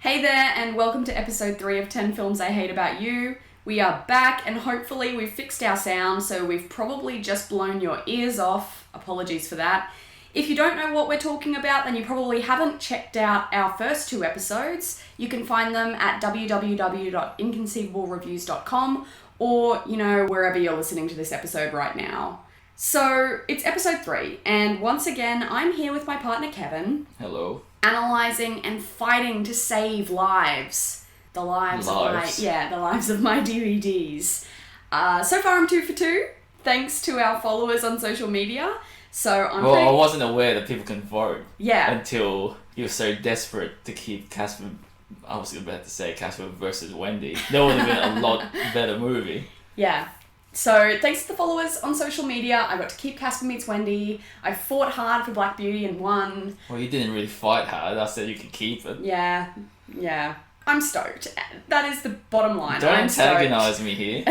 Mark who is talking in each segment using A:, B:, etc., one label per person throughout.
A: Hey there, and welcome to episode 3 of 10 Films I Hate About You. We are back, and hopefully we've fixed our sound, so we've probably just blown your ears off. Apologies for that. If you don't know what we're talking about, then you probably haven't checked out our first 2 episodes. You can find them at www.inconceivablereviews.com or, wherever you're listening to this episode right now. So, it's episode 3, and once again, I'm here with my partner Kevin.
B: Hello.
A: Analysing and fighting to save lives. The lives of my DVDs. So far I'm 2 for 2, thanks to our followers on social media. So I
B: wasn't aware that people can vote.
A: Yeah.
B: Until you're so desperate to keep Casper. I was about to say Casper versus Wendy. That would have been a lot better movie.
A: Yeah. So thanks to the followers on social media, I got to keep Casper Meets Wendy. I fought hard for Black Beauty and won.
B: Well, you didn't really fight hard. I said you could keep it.
A: Yeah. I'm stoked. That is the bottom line.
B: Don't antagonize me here.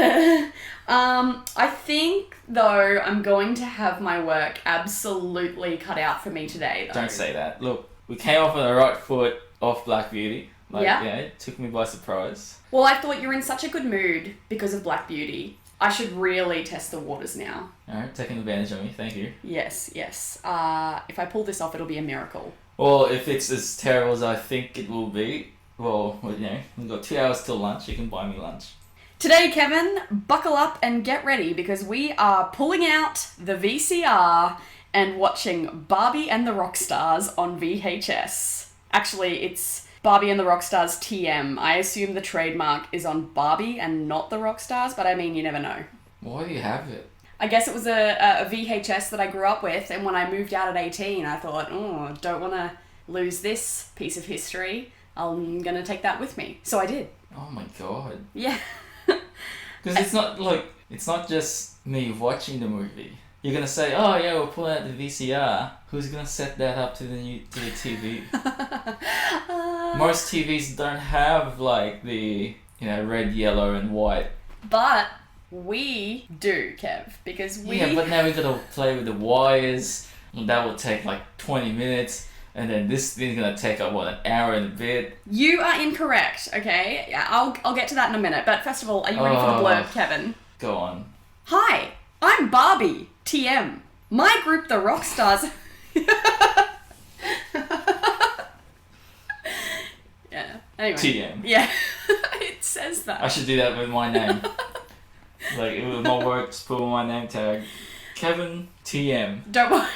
A: I think, though, I'm going to have my work absolutely cut out for me today, though.
B: Don't say that. Look, we came off on the right foot off Black Beauty.
A: Yeah,
B: it took me by surprise.
A: Well, I thought you were in such a good mood because of Black Beauty. I should really test the waters now.
B: Alright, taking advantage of me. Thank you.
A: Yes. If I pull this off, it'll be a miracle.
B: Well, if it's as terrible as I think it will be, we've got 2 hours till lunch. You can buy me lunch.
A: Today, Kevin, buckle up and get ready because we are pulling out the VCR and watching Barbie and the Rockstars on VHS. Actually, it's Barbie and the Rockstars TM. I assume the trademark is on Barbie and not the Rockstars, but I mean, you never know.
B: Why do you have it?
A: I guess it was a VHS that I grew up with, and when I moved out at 18, I thought, don't want to lose this piece of history. I'm going to take that with me. So I did.
B: Oh my god.
A: Yeah.
B: Because it's not just me watching the movie. You're going to say, oh yeah, we're pulling out the VCR. Who's going to set that up to the TV? Most TVs don't have the red, yellow and white.
A: But we do, Kev, because we...
B: Yeah, but now we got to play with the wires. And that will take 20 minutes. And then this thing's going to take up, an hour and a bit.
A: You are incorrect, okay? I'll get to that in a minute. But first of all, are you ready for the blurb, Kevin?
B: Go on.
A: Hi, I'm Barbie, TM. My group, the Rockstars... Yeah, anyway.
B: TM.
A: Yeah, it says that.
B: I should do that with my name. It would not work, just put on my name tag. Kevin TM.
A: Don't worry,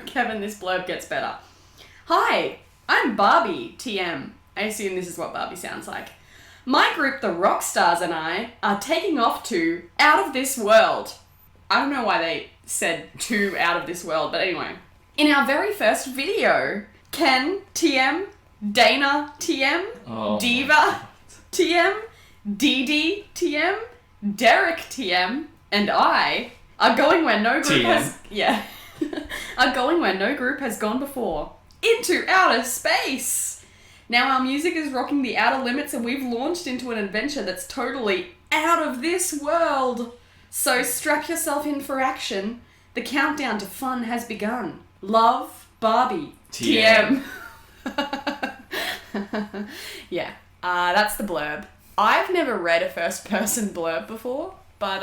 A: Kevin, this blurb gets better. Hi, I'm Barbie, TM. I assume this is what Barbie sounds like. My group, the Rockstars, and I are taking off to out of this world. I don't know why they said to out of this world, but anyway. In our very first video, Ken, TM, Dana, TM, Diva, TM, Dee, TM, Derek, TM, and I are going where no group are going where no group has gone before. Into outer space! Now our music is rocking the outer limits and we've launched into an adventure that's totally out of this world. So strap yourself in for action. The countdown to fun has begun. Love, Barbie, TM. Yeah, that's the blurb. I've never read a first-person blurb before, but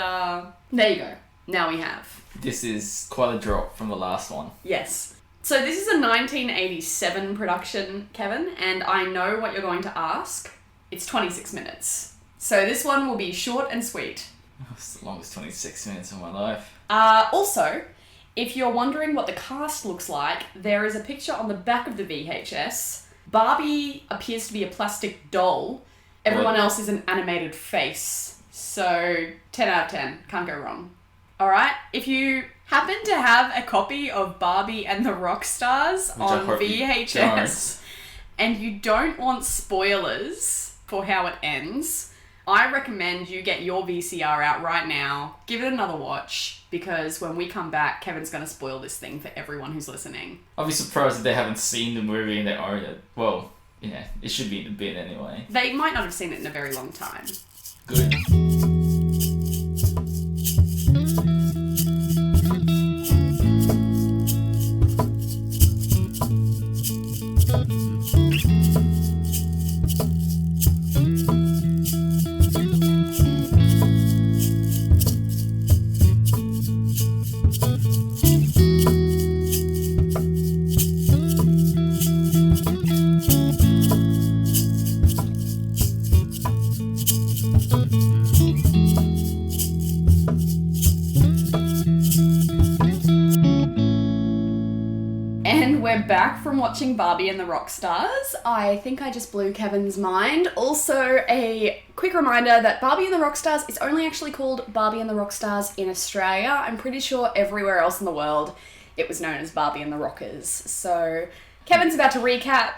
A: there you go. Now we have.
B: This is quite a drop from the last one.
A: Yes. So this is a 1987 production, Kevin, and I know what you're going to ask. It's 26 minutes. So this one will be short and sweet.
B: It's the longest 26 minutes of my life.
A: Also, if you're wondering what the cast looks like, there is a picture on the back of the VHS. Barbie appears to be a plastic doll. Everyone else is an animated face. So, 10 out of 10. Can't go wrong. Alright, if you happen to have a copy of Barbie and the Rockstars on VHS and you don't want spoilers for how it ends, I recommend you get your VCR out right now, give it another watch, because when we come back, Kevin's going to spoil this thing for everyone who's listening.
B: I'll be surprised if they haven't seen the movie and they own it. Well, it should be in the bin anyway.
A: They might not have seen it in a very long time.
B: Good.
A: back from watching Barbie and the Rockstars. I think I just blew Kevin's mind. Also, a quick reminder that Barbie and the Rockstars is only actually called Barbie and the Rockstars in Australia. I'm pretty sure everywhere else in the world it was known as Barbie and the Rockers. So, Kevin's about to recap.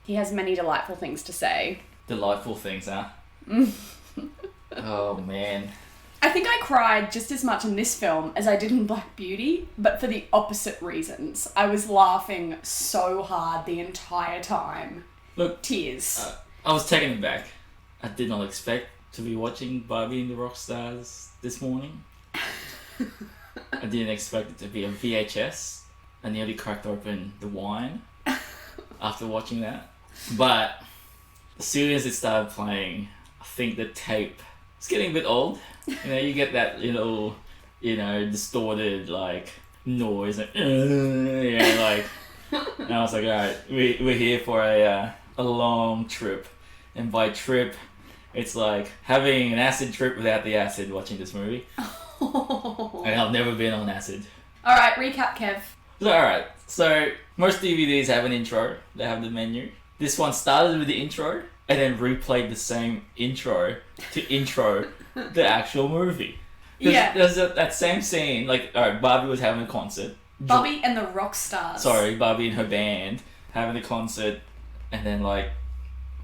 A: He has many delightful things to say.
B: Delightful things, huh? Oh, man.
A: I think I cried just as much in this film as I did in Black Beauty, but for the opposite reasons. I was laughing so hard the entire time.
B: Look,
A: tears.
B: I was taken aback. I did not expect to be watching Barbie and the Rockstars this morning. I didn't expect it to be a VHS. I nearly cracked open the wine after watching that. But as soon as it started playing, I think the tape is getting a bit old. You know, you get that little, distorted, noise. And I was like, alright, we're here for a long trip. And by trip, it's like having an acid trip without the acid watching this movie. And I've never been on acid.
A: Alright, recap, Kev.
B: So most DVDs have an intro. They have the menu. This one started with the intro and then replayed the same intro to intro the actual movie.
A: Yeah.
B: There's that same scene, Barbie was having a concert.
A: Barbie and the Rockstars.
B: Sorry, Barbie and her band having a concert, and then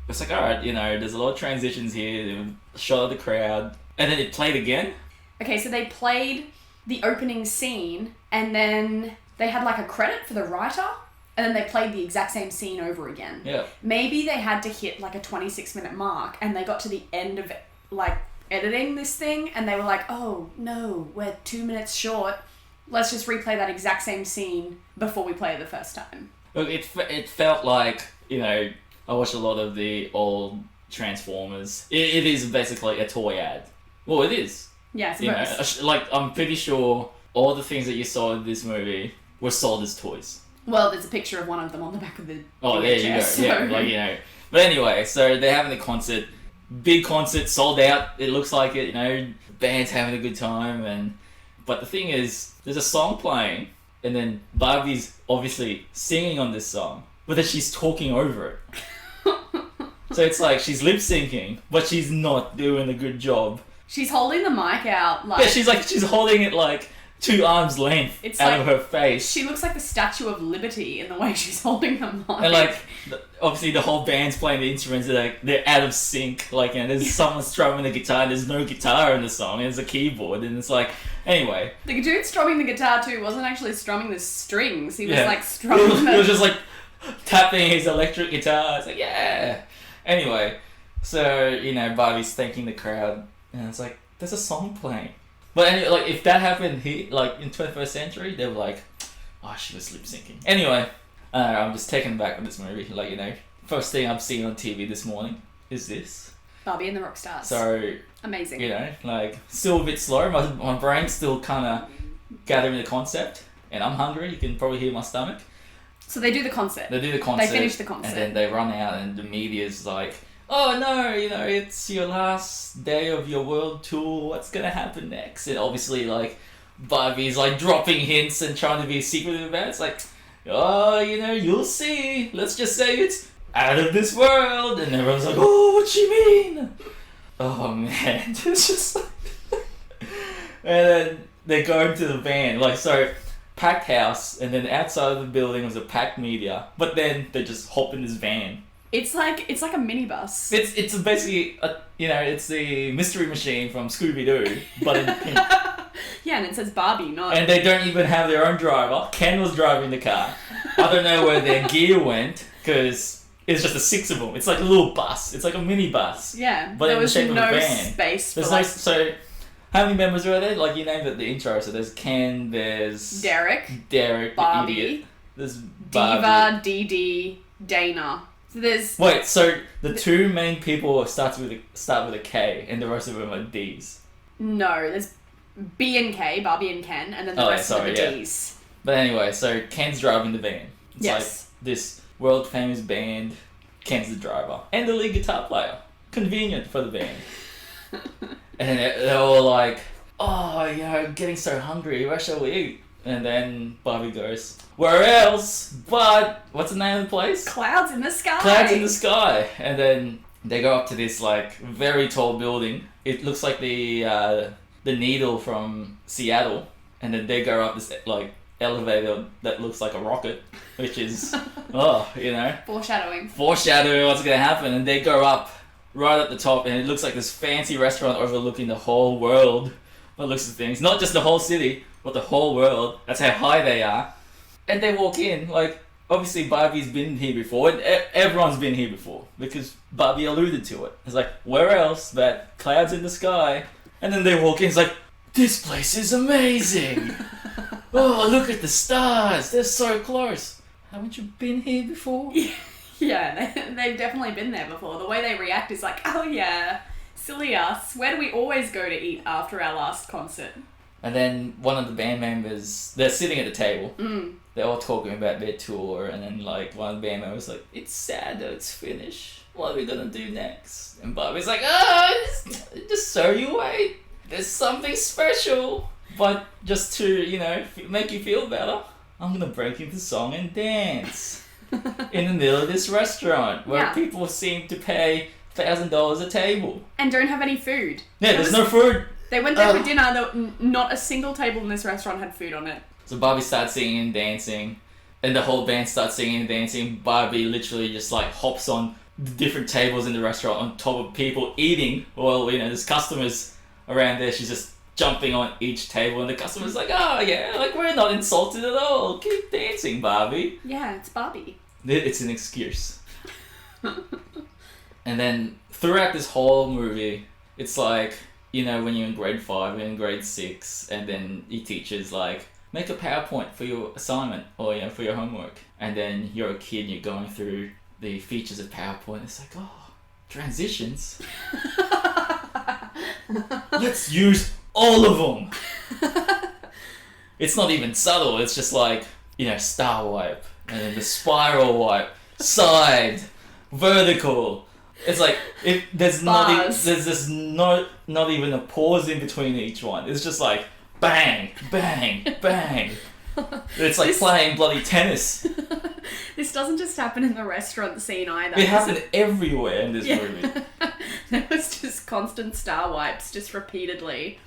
B: it's like, alright, there's a lot of transitions here, they shot of the crowd, and then it played again.
A: Okay, so they played the opening scene, and then they had a credit for the writer, and then they played the exact same scene over again.
B: Yeah.
A: Maybe they had to hit a 26-minute mark, and they got to the end of editing this thing, and they were like, oh no, we're 2 minutes short. Let's just replay that exact same scene before we play it the first time.
B: Look, it felt like, I watched a lot of the old Transformers. It is basically a toy ad. Well, it is.
A: Yeah, I suppose.
B: I'm pretty sure all the things that you saw in this movie were sold as toys.
A: Well, there's a picture of one of them on the back of the
B: Oh,
A: VHS,
B: there you go.
A: so.
B: Yeah, But anyway, so they're having a concert. Big concert, sold out. It looks like it, band's having a good time. But the thing is, there's a song playing, and then Barbie's obviously singing on this song, but then she's talking over it. So it's like she's lip syncing, but she's not doing a good job.
A: She's holding the mic out
B: Yeah, she's holding it 2 arms length out of her face.
A: She looks like the Statue of Liberty in the way she's holding the mic.
B: And obviously the whole band's playing the instruments, they're out of sync. There's someone strumming the guitar, and there's no guitar in the song, and there's a keyboard, and it's anyway.
A: The dude strumming the guitar too wasn't actually strumming the strings. He was
B: He
A: strumming
B: was just tapping his electric guitar. It's yeah. Anyway, so Barbie's thanking the crowd, and it's there's a song playing. But anyway, if that happened here, in 21st century, they were oh, she was lip syncing. Anyway, I'm just taken aback with this movie. First thing I've seen on TV this morning is this.
A: Barbie and the Rockstars.
B: So
A: amazing.
B: Still a bit slow. My brain's still kind of gathering the concept, and I'm hungry. You can probably hear my stomach.
A: So they do the concert.
B: They finish
A: the concert,
B: and then they run out, and the media's oh no, it's your last day of your world tour, what's gonna happen next? And obviously, Barbie's dropping hints and trying to be secretive about it. It's oh, you'll see. Let's just say it's out of this world. And everyone's oh, what you mean? Oh man, it's just and then they go into the van, packed house, and then outside of the building was a packed media, but then they just hop in this van.
A: It's like a minibus.
B: It's basically it's the mystery machine from Scooby-Doo, but in pink.
A: Yeah, and it says Barbie, not.
B: And they don't even have their own driver. Ken was driving the car. I don't know where their gear went, because it's just the 6 of them. It's like a little bus. It's like a mini bus.
A: Yeah,
B: but
A: there
B: in
A: was
B: the shape
A: no
B: of a van.
A: space for
B: so. How many members were there? You named the intro. So there's Ken, there's
A: Derek,
B: Barbie, the idiot. There's Barbie.
A: Diva, Dee Dee, Dana. So there's
B: so the 2 main people start with a K, and the rest of them are D's.
A: No, there's B and K, Barbie and Ken, and then the rest of them are D's.
B: But anyway, so Ken's driving the van. It's this world famous band. Ken's the driver and the lead guitar player. Convenient for the band. And they're all oh, getting so hungry. Where shall we eat? And then Barbie goes, where else? But what's the name of the place?
A: Clouds in the sky.
B: Clouds in the sky. And then they go up to this like very tall building. It looks like the Needle from Seattle. And then they go up this like elevator that looks like a rocket, which is
A: Foreshadowing
B: what's gonna happen. And they go up right at the top, and it looks like this fancy restaurant overlooking the whole world. By the looks of things, not just the whole city, but the whole world. That's how high they are. And they walk in, like, obviously Barbie's been here before, and everyone's been here before, because Barbie alluded to it. It's like, where else but clouds in the sky? And then they walk in, it's like, this place is amazing! Oh, look at the stars, they're so close. Haven't you been here before?
A: Yeah, they've definitely been there before. The way they react is like, oh yeah, silly us. Where do we always go to eat after our last concert?
B: And then one of the band members, they're sitting at the table. They're all talking about their tour, and then like one of the band members like, it's sad that it's finished. What are we gonna do next? And Barbie's like, just so you wait. There's something special. But just to, make you feel better, I'm gonna break into song and dance in the middle of this restaurant where people seem to pay $1,000 a table.
A: And don't have any food.
B: Yeah, there's no food.
A: They went there for dinner, not a single table in this restaurant had food on it.
B: So Barbie starts singing and dancing, and the whole band starts singing and dancing. Barbie literally just like hops on the different tables in the restaurant on top of people eating. Well, there's customers around there. She's just jumping on each table, and the customer's like, oh yeah, like we're not insulted at all. Keep dancing, Barbie.
A: Yeah, it's Barbie.
B: It's an excuse. And then throughout this whole movie, it's like, when you're in grade 5 and in grade 6, and then your teacher's like, make a PowerPoint for your assignment or for your homework. And then you're a kid and you're going through the features of PowerPoint. It's like, oh, transitions. Let's use all of them. It's not even subtle. It's just like, star wipe, and then the spiral wipe, side, vertical. It's like there's not even a pause in between each one. It's just like bang, bang, bang. It's like playing bloody tennis.
A: This doesn't just happen in the restaurant scene either.
B: It happened everywhere in this movie.
A: There was just constant star wipes, just repeatedly.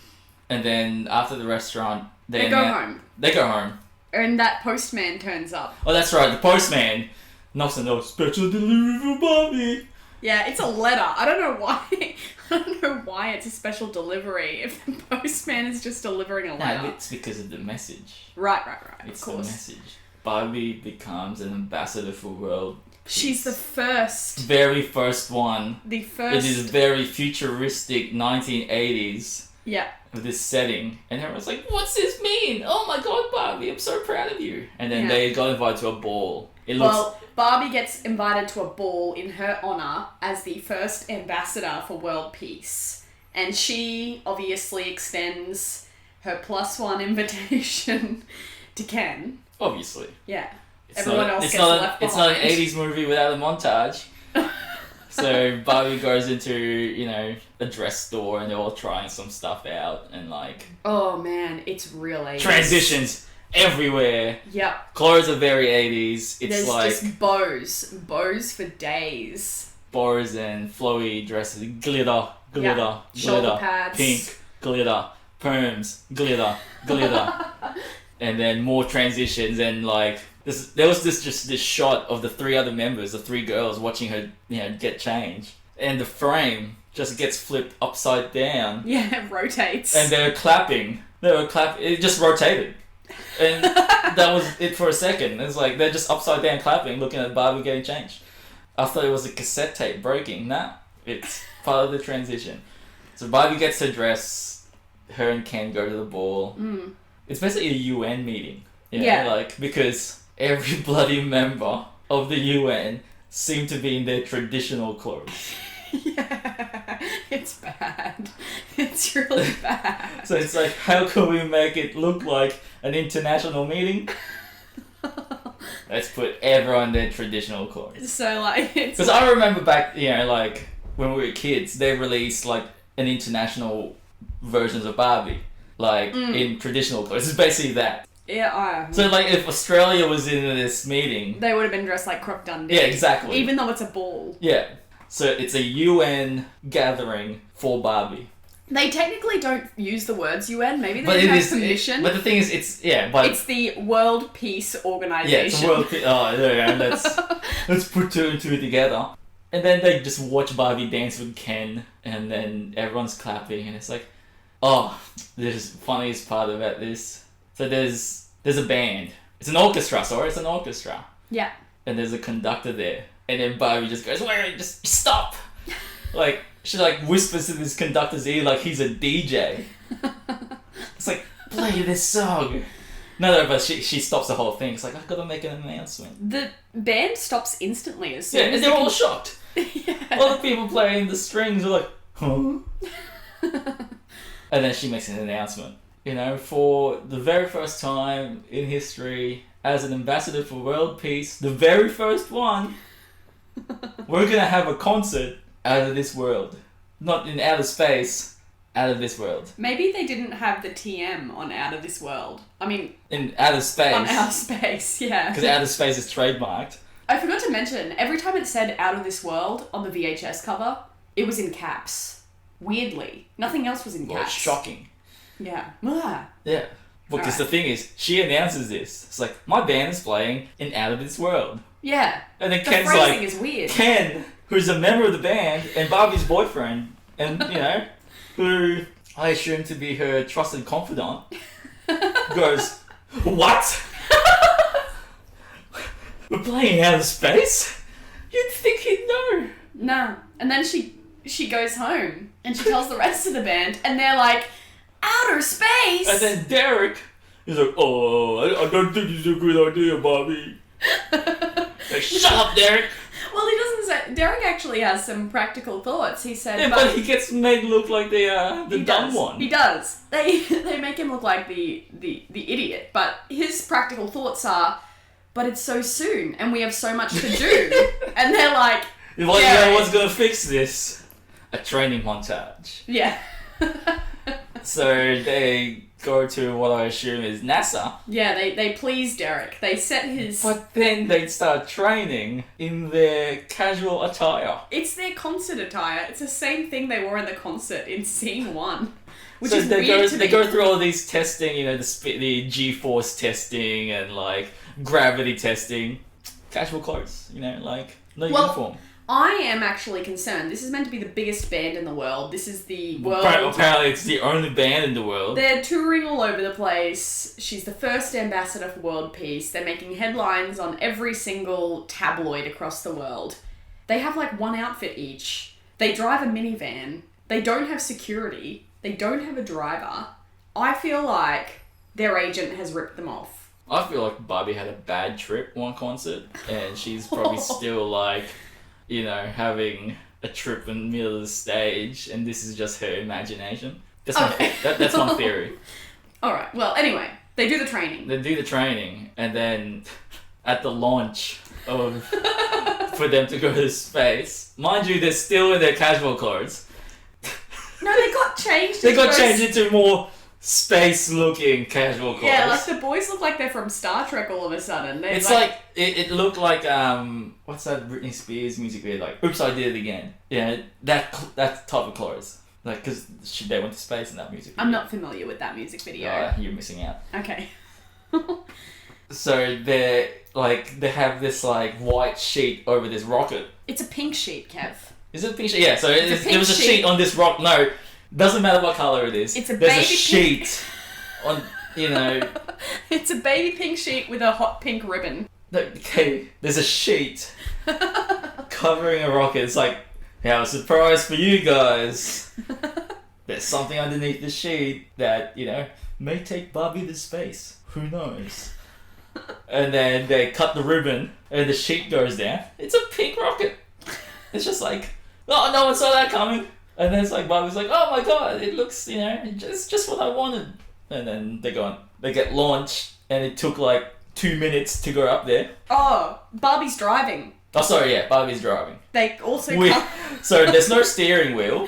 B: And then after the restaurant,
A: they go home.
B: They go home.
A: And that postman turns up.
B: Oh, that's right. The postman knocks on the door. Special delivery for Barbie.
A: Yeah, it's a letter. I don't know why. I don't know why it's a special delivery if the postman is just delivering a letter.
B: No, it's because of the message.
A: Right.
B: It's
A: of course.
B: The message. Barbie becomes an ambassador for world peace.
A: She's the first.
B: Very first one.
A: The first.
B: It is very futuristic 1980s.
A: Yeah.
B: With this setting. And everyone's like, what's this mean? Oh my god, Barbie, I'm so proud of you. And then they got invited to a ball.
A: Barbie gets invited to a ball in her honour as the first ambassador for world peace. And she obviously extends her +1 invitation to Ken.
B: Obviously.
A: Yeah. Everyone else gets left behind.
B: It's not an 80s movie without a montage. So Barbie goes into, a dress store, and they're all trying some stuff out, and like...
A: Oh man, it's real 80s.
B: Transitions everywhere.
A: Yep.
B: Clothes are very 80s.
A: There's just bows for days.
B: Bows and flowy dresses, glitter,
A: shoulder pads,
B: pink, glitter, perms, glitter. And then more transitions, and like there was this shot of the 3 other members, the 3 girls watching her, get changed, and the frame just gets flipped upside down.
A: Yeah, it rotates.
B: And they're clapping. It just rotated. And that was it for a second. It's like they're just upside down clapping, looking at Barbie getting changed. I thought it was a cassette tape breaking. Nah, it's part of the transition. So Barbie gets her dress. Her and Ken go to the ball. It's basically a UN meeting. Because every bloody member of the UN seem to be in their traditional clothes.
A: Yeah, it's bad. It's really bad.
B: So it's like, how can we make it look like an international meeting? Let's put everyone in their traditional clothes.
A: So like, it's
B: because I remember back, when we were kids, they released like an international versions of Barbie, in traditional clothes. It's basically that.
A: Yeah,
B: So, like, if Australia was in this meeting...
A: They would have been dressed like Croc Dundee.
B: Yeah, exactly.
A: Even though it's a ball.
B: Yeah. So, it's a UN gathering for Barbie.
A: They technically don't use the words UN. Maybe they
B: But
A: don't
B: it
A: have
B: is...
A: permission.
B: But the thing is, it's... Yeah, but...
A: It's the World Peace Organization.
B: Yeah, it's a world... Oh, yeah, let's put two and two together. And then they just watch Barbie dance with Ken, and then everyone's clapping, and it's like... Oh, this funniest part about this. So there's a band. It's an orchestra, sorry, it's an orchestra.
A: Yeah.
B: And there's a conductor there. And then Barbie just goes, wait, just stop! Like, she like whispers to this conductor's ear like he's a DJ. It's like, play this song. No, but she stops the whole thing. It's like, I've got to make an announcement.
A: The band stops instantly as soon
B: Yeah,
A: as
B: and they're all shocked.
A: Yeah.
B: All the people playing the strings are like, huh? And then she makes an announcement. You know, for the very first time in history, as an ambassador for world peace, the very first one, we're going to have a concert out of this world. Not in outer space, out of this world.
A: Maybe they didn't have the TM on Out of This World. I mean...
B: In outer space.
A: On outer space, yeah.
B: Because outer space is trademarked.
A: I forgot to mention, every time it said Out of This World on the VHS cover, it was in caps. Weirdly. Nothing else was in
B: Well,
A: caps.
B: it's shocking.
A: Yeah. Ah.
B: Yeah. Because
A: Alright.
B: the thing is, she announces this. It's like, my band is playing in Out of This World.
A: Yeah.
B: And then
A: The
B: Ken's
A: phrasing
B: like,
A: is weird.
B: Ken, who's a member of the band and Barbie's boyfriend, and, you know, who I assume to be her trusted confidant, goes, what? We're playing out of space? You'd think he'd know.
A: No. And then she goes home and she tells the rest of the band and they're like, outer space!
B: And then Derek is like, oh, I don't think it's a good idea, Barbie. Like, shut up, Derek.
A: Well, he doesn't say... Derek actually has some practical thoughts. He said...
B: Yeah, but he gets made look like the dumb one.
A: He does. They make him look like the idiot. But his practical thoughts are, but it's so soon and we have so much to do. And they're like...
B: Well,
A: yeah,
B: you know what's gonna fix this? A training montage.
A: Yeah.
B: So they go to what I assume is NASA.
A: Yeah, they please Derek. They set his...
B: But then they start training in their casual attire.
A: It's their concert attire. It's the same thing they wore in the concert in scene 1. Which
B: So
A: is
B: they
A: weird
B: go,
A: to me.
B: they go through all of these testing, you know, the G-force testing and like gravity testing. Casual clothes, you know, like no uniform.
A: I am actually concerned. This is meant to be the biggest band in the world. This is the world...
B: Apparently it's the only band in the world.
A: They're touring all over the place. She's the first ambassador for world peace. They're making headlines on every single tabloid across the world. They have like one outfit each. They drive a minivan. They don't have security. They don't have a driver. I feel like their agent has ripped them off.
B: I feel like Barbie had a bad trip one concert and she's probably still like... You know, having a trip in the middle of the stage, and this is just her imagination. That's that's my theory.
A: Alright, well, anyway, they do the training.
B: They do the training, and then at the launch of for them to go to space, mind you, they're still in their casual clothes.
A: No, they got changed.
B: They got changed into more space-looking casual clothes.
A: Yeah, like the boys look like they're from Star Trek all of a sudden. They're
B: It's like it looked like what's that Britney Spears music video? Like, oops, I did it again. Yeah, that type of clothes. Like, because they went to space in that music video.
A: I'm not familiar with that music video.
B: You're missing out.
A: Okay.
B: So they have this like white sheet over this rocket.
A: It's a pink sheet, Kev.
B: Is it a pink sheet? Yeah. So there was a
A: sheet.
B: sheet on this rock. No, doesn't matter what color it is.
A: It's a
B: There's
A: baby
B: a sheet on. You know.
A: It's a baby pink sheet with a hot pink ribbon.
B: Okay, there's a sheet covering a rocket. It's like, yeah, a surprise for you guys. There's something underneath the sheet that, you know, may take Barbie to space. Who knows? And then they cut the ribbon and the sheet goes down. It's a pink rocket. It's just like, oh, no one saw that coming. And then it's like, Barbie's like, oh my god, it looks, you know, it's just what I wanted. And then they get launched and it took like 2 minutes to go up there.
A: Oh, Barbie's driving.
B: Oh, sorry, yeah, Barbie's driving.
A: They also
B: So there's no steering wheel,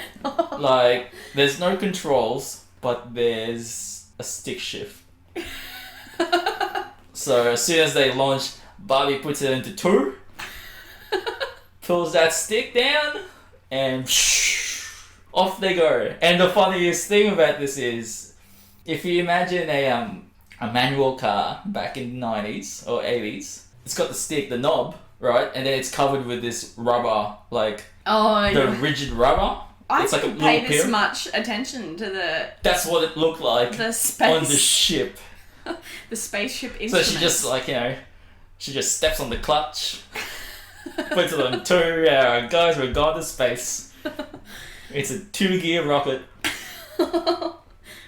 B: like, there's no controls, but there's a stick shift. So as soon as they launch, Barbie puts it into two, pulls that stick down, and off they go. And the funniest thing about this is, if you imagine a manual car back in the 90s or 80s, it's got the stick, the knob, right? And then it's covered with this rubber, like rigid rubber.
A: I
B: it's like
A: didn't
B: a
A: pay
B: little
A: this
B: pill.
A: much attention to
B: That's what it looked like
A: the space
B: on the ship.
A: the spaceship
B: So
A: instruments.
B: she just she just steps on the clutch, puts it on two. Guys, we're going to space. It's a 2-gear rocket. And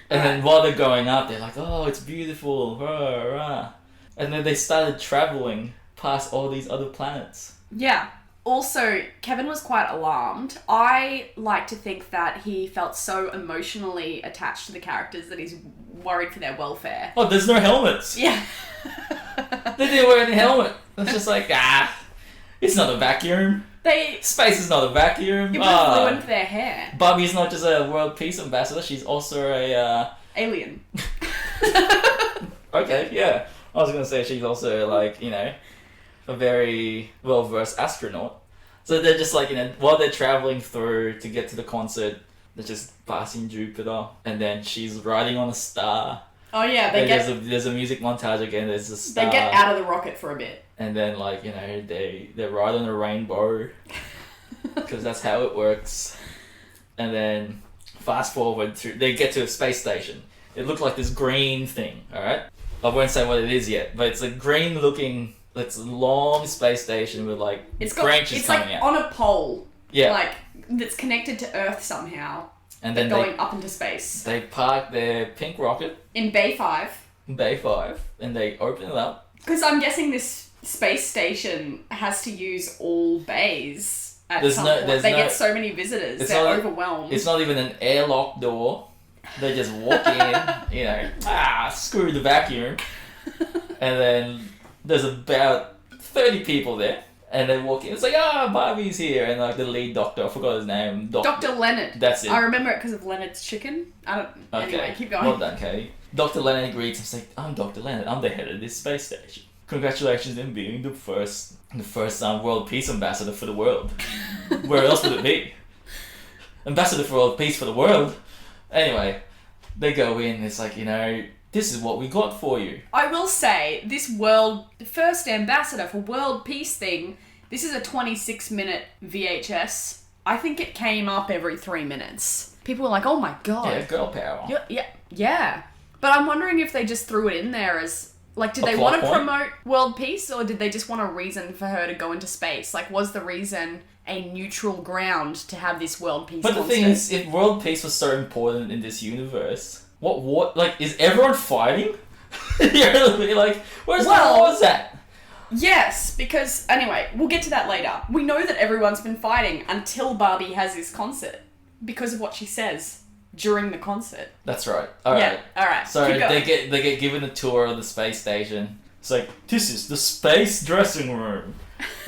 B: then while they're going up, they're like, "Oh, it's beautiful." Rah, rah. And then they started traveling past all these other planets.
A: Yeah. Also, Kevin was quite alarmed. I like to think that he felt so emotionally attached to the characters that he's worried for their welfare.
B: Oh, there's no helmets.
A: Yeah.
B: They didn't wear any helmet. It's just like, it's not a vacuum. Space is not a vacuum.
A: It would have ruined their hair.
B: Barbie's not just a world peace ambassador, she's also a...
A: Alien.
B: Okay, yeah. I was going to say she's also, a very well-versed astronaut. So they're just while they're traveling through to get to the concert, they're just passing Jupiter, and then she's riding on a star.
A: Oh yeah,
B: there's a music montage again, there's a star.
A: They get out of the rocket for a bit.
B: And then, they ride on a rainbow, because that's how it works. And then, fast forward through, they get to a space station. It looked like this green thing, alright? I won't say what it is yet, but it's a green-looking, it's a long space station with, branches coming out.
A: On a pole.
B: Yeah.
A: That's connected to Earth somehow.
B: And then
A: going up into space.
B: They park their pink rocket.
A: In Bay 5.
B: Bay 5. And they open it up.
A: Because I'm guessing this space station has to use all bays at some point. They get so many visitors, they're overwhelmed.
B: It's not even an airlock door. They just walk in, screw the vacuum. And then there's about 30 people there. And they walk in, it's like, Barbie's here. And the lead doctor, I forgot his name.
A: Dr. Leonard.
B: That's it.
A: I remember it because of Leonard's chicken. Anyway, keep going.
B: Well done, Katie. Dr. Leonard greets and says, "I'm Dr. Leonard, I'm the head of this space station. Congratulations on being the first world peace ambassador for the world." Where else would it be? Ambassador for world peace for the world. Anyway, they go in, it's this is what we got for you.
A: I will say, the first ambassador for world peace thing, this is a 26-minute VHS. I think it came up every 3 minutes. People were like, "Oh my god."
B: Yeah, girl power.
A: Yeah. But I'm wondering if they just threw it in there as... did they want to promote world peace, or did they just want a reason for her to go into space? Was the reason a neutral ground to have this world peace
B: But the thing is, if world peace was so important in this universe, what is everyone fighting? Where's the wars at?
A: Yes, because, anyway, we'll get to that later. We know that everyone's been fighting until Barbie has this concert, because of what she says during the concert.
B: That's right. Alright. So they get given a tour of the space station. It's this is the space dressing room.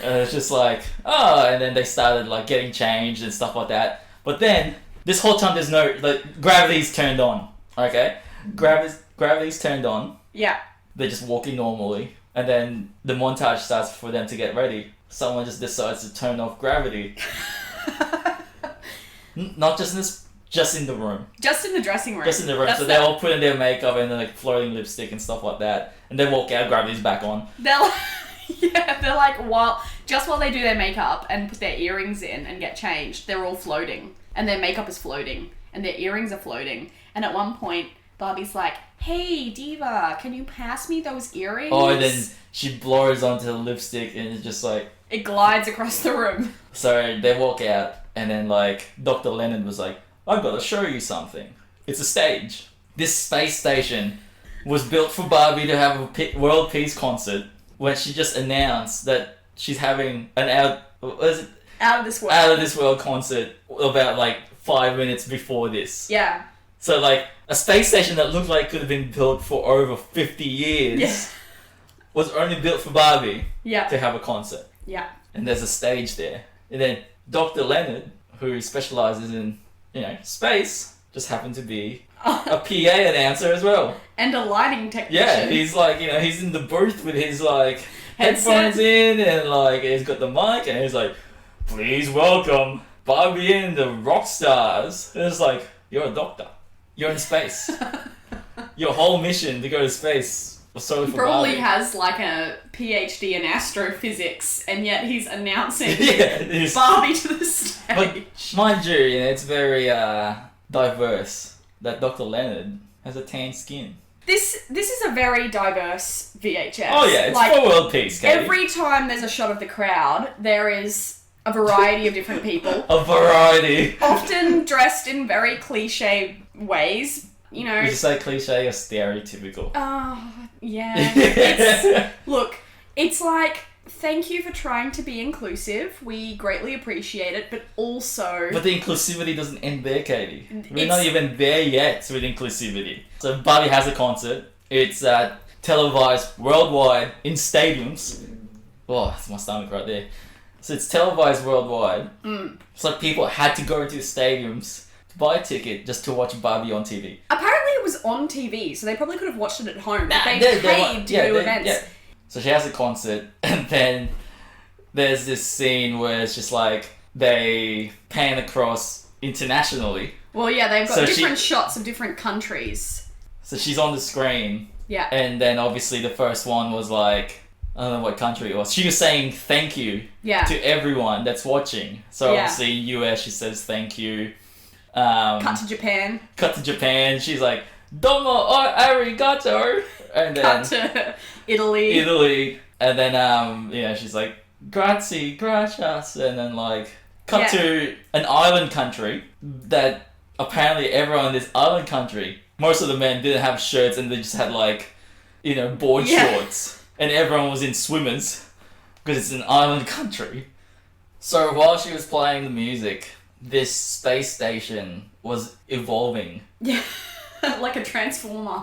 B: And it's just and then they started getting changed and stuff like that. But then, this whole time there's no, gravity's turned on. Okay? Gravity's turned on.
A: Yeah.
B: They're just walking normally. And then the montage starts for them to get ready. Someone just decides to turn off gravity. Not just in this... Just in the room.
A: Just in the dressing room.
B: Just in the room. So they're all putting their makeup and floating lipstick and stuff like that. And they walk out, gravity's back on.
A: While they do their makeup and put their earrings in and get changed, they're all floating. And their makeup is floating. And their earrings are floating. And at one point, Barbie's like, "Hey, Diva, can you pass me those earrings?"
B: Oh, and then she blows onto the lipstick and it's just
A: it glides across the room.
B: So they walk out and then Dr. Leonard was like, "I've got to show you something. It's a stage. This space station was built for Barbie to have a world peace concert when she just announced that she's having an out of this world concert about 5 minutes before this."
A: Yeah.
B: So a space station that looked like it could have been built for over 50 years was only built for Barbie to have a concert.
A: Yeah.
B: And there's a stage there. And then Dr. Leonard, who specializes in space, just happened to be a PA announcer as well.
A: And a lighting technician.
B: Yeah, he's like, he's in the booth with his like
A: Headset.
B: headphones in, and like he's got the mic, and he's like, "Please welcome Barbie and the Rockstars." And it's like, you're a doctor. You're in space. Your whole mission to go to space was solely for
A: Probably
B: Barbie.
A: has like a PhD in astrophysics, and yet he's announcing
B: Yeah,
A: Barbie to the stage.
B: but mind you, it's very diverse. That Dr. Leonard has a tan skin.
A: This is a very diverse VHS.
B: Oh yeah, it's for world peace, Katie.
A: Every time there's a shot of the crowd, there is a variety of different people.
B: A variety.
A: Often dressed in very cliche ways.
B: Would you say cliche or stereotypical?
A: Oh, yeah. Look, it's like, thank you for trying to be inclusive. We greatly appreciate it, but also...
B: But the inclusivity doesn't end there, Katie. We're not even there yet with inclusivity. So Barbie has a concert. It's televised worldwide in stadiums. Oh, that's my stomach right there. So it's televised worldwide. It's like people had to go into stadiums to buy a ticket just to watch Barbie on TV.
A: Apparently it was on TV, so they probably could have watched it at home. But they
B: They
A: paid to do events.
B: Yeah. So she has a concert, and then there's this scene where it's just like they pan across internationally.
A: Well, yeah, they've got
B: So
A: different shots of different countries.
B: So she's on the screen,
A: Yeah.
B: and then obviously the first one was like, I don't know what country it was. She was saying thank you
A: Yeah.
B: to everyone that's watching. So
A: Yeah.
B: obviously US, she says thank you.
A: Cut to Japan.
B: Cut to Japan, she's like, domo arigato. And then
A: Cut to Italy.
B: Italy, and then she's like grazie, gracias, and then like cut to an island country that apparently everyone in this island country, most of the men didn't have shirts and they just had like board shorts, and everyone was in swimmers because it's an island country. So while she was playing the music, this space station was evolving
A: Yeah. Like a transformer.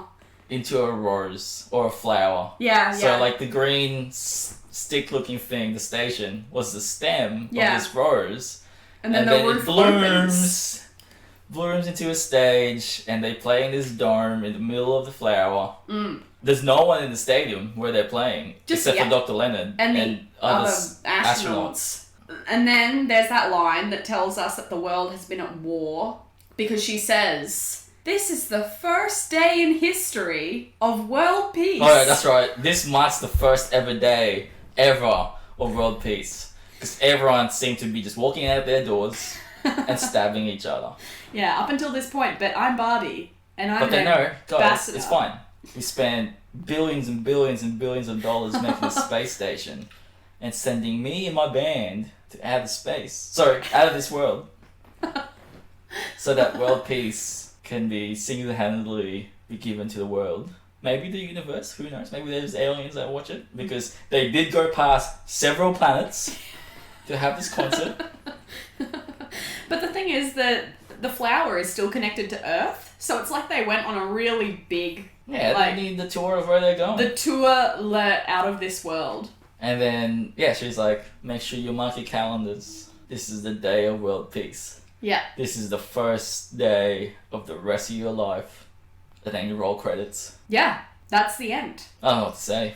B: into a rose or a flower.
A: Yeah,
B: So like the green stick-looking thing, the station, was the stem of this rose,
A: And then
B: then
A: the
B: it
A: roof opens.
B: blooms into a stage, and they play in this dome in the middle of the flower. There's no one in the stadium where they're playing except for Dr. Leonard
A: and the
B: other
A: astronauts. And then there's that line that tells us that the world has been at war because she says, "This is the first day in history of world peace."
B: Oh yeah, that's right. This marks the first ever day ever of world peace, because everyone seemed to be just walking out their doors and stabbing each other.
A: Yeah, up until this point, but I'm Barbie, and I'm
B: But they know, guys,
A: ambassador.
B: it's fine. We spent billions and billions and billions of dollars making a space station and sending me and my band to outer space. Sorry, out of this world. So that world peace can be single-handedly be given to the world. Maybe the universe, who knows? Maybe there's aliens that watch it, because they did go past several planets to have this concert.
A: But the thing is that the flower is still connected to Earth, so it's like they went on a really big...
B: Yeah,
A: like,
B: they need the tour of where they're going.
A: the tour out of this world.
B: And then, she's like, make sure you mark your calendars. This is the day of world peace.
A: Yeah.
B: This is the first day of the rest of your life. And then you roll credits.
A: Yeah, that's the end.
B: I don't know what to say.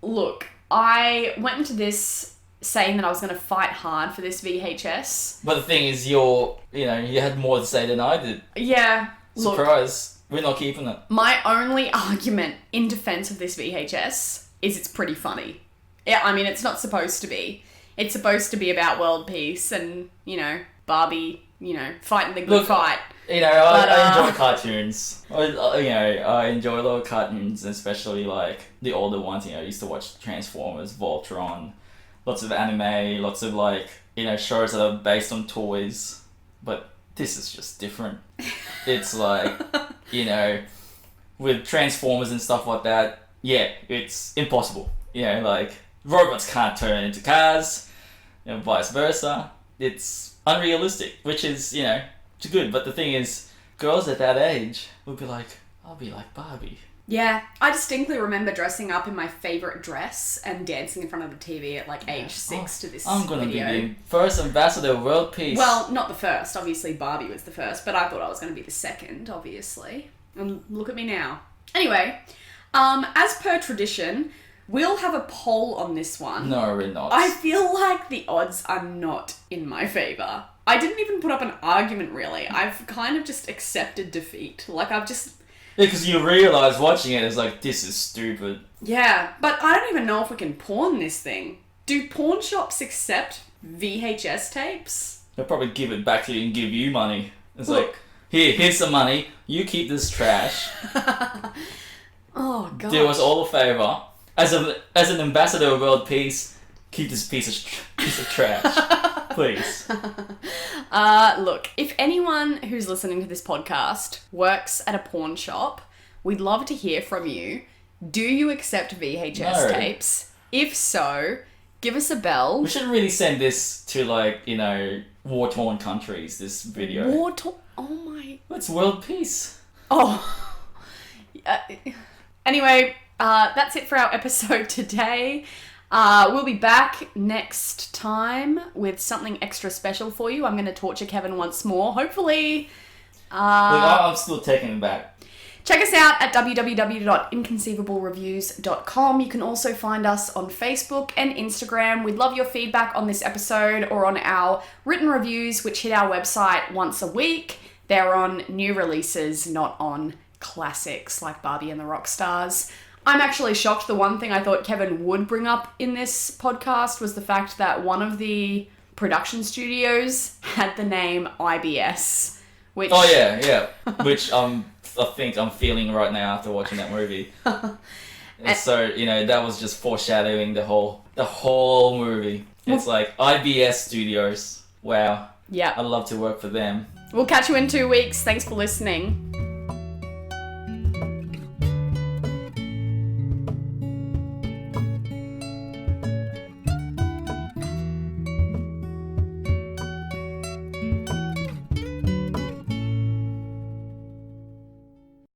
A: Look, I went into this saying that I was going to fight hard for this VHS.
B: But the thing is, you had more to say than I did.
A: Yeah, look,
B: Surprise. We're not keeping it.
A: my only argument in defense of this VHS is it's pretty funny. Yeah, I mean, it's not supposed to be. It's supposed to be about world peace and, Barbie, fighting the good fight.
B: I enjoy cartoons. I enjoy a lot of cartoons, especially like the older ones. I used to watch Transformers, Voltron, lots of anime, lots of shows that are based on toys. But this is just different. It's like, with Transformers and stuff like that, it's impossible. Robots can't turn into cars, vice versa. It's unrealistic, which is, it's good. But the thing is, girls at that age would be like, I'll be like Barbie.
A: Yeah, I distinctly remember dressing up in my favourite dress and dancing in front of the TV at like age 6 to this
B: I'm gonna
A: video.
B: be the first ambassador of world peace.
A: Well, not the first. Obviously, Barbie was the first, but I thought I was going to be the second, obviously. And look at me now. Anyway, as per tradition, we'll have a poll on this one.
B: No, we're not.
A: I feel like the odds are not in my favour. I didn't even put up an argument, really. I've kind of just accepted defeat. Like, I've just...
B: Yeah, because you realise watching it, it's like, this is stupid.
A: Yeah, but I don't even know if we can pawn this thing. Do pawn shops accept VHS tapes?
B: They'll probably give it back to you and give you money. It's
A: Look.
B: like, here's some money, you keep this trash.
A: Oh, God.
B: Do us all a favour. As an ambassador of world peace, keep this piece of trash. Please.
A: Look, if anyone who's listening to this podcast works at a pawn shop, we'd love to hear from you. Do you accept VHS tapes? If so, give us a bell.
B: We should really send this to, like, you know, war-torn countries, this video.
A: Oh my...
B: It's world peace.
A: Oh. Anyway, that's it for our episode today. We'll be back next time with something extra special for you. I'm going to torture Kevin once more. Hopefully...
B: Look, I'm still taking it back.
A: Check us out at www.inconceivablereviews.com. You can also find us on Facebook and Instagram. We'd love your feedback on this episode or on our written reviews, which hit our website once a week. They're on new releases, not on classics like Barbie and the Rockstars. I'm actually shocked. The one thing I thought Kevin would bring up in this podcast was the fact that one of the production studios had the name IBS. Which...
B: Oh, yeah. Which I think I'm feeling right now after watching that movie. And so, you know, that was just foreshadowing the whole movie. It's like IBS Studios. Wow.
A: Yeah.
B: I'd love to work for them.
A: We'll catch you in 2 weeks. Thanks for listening.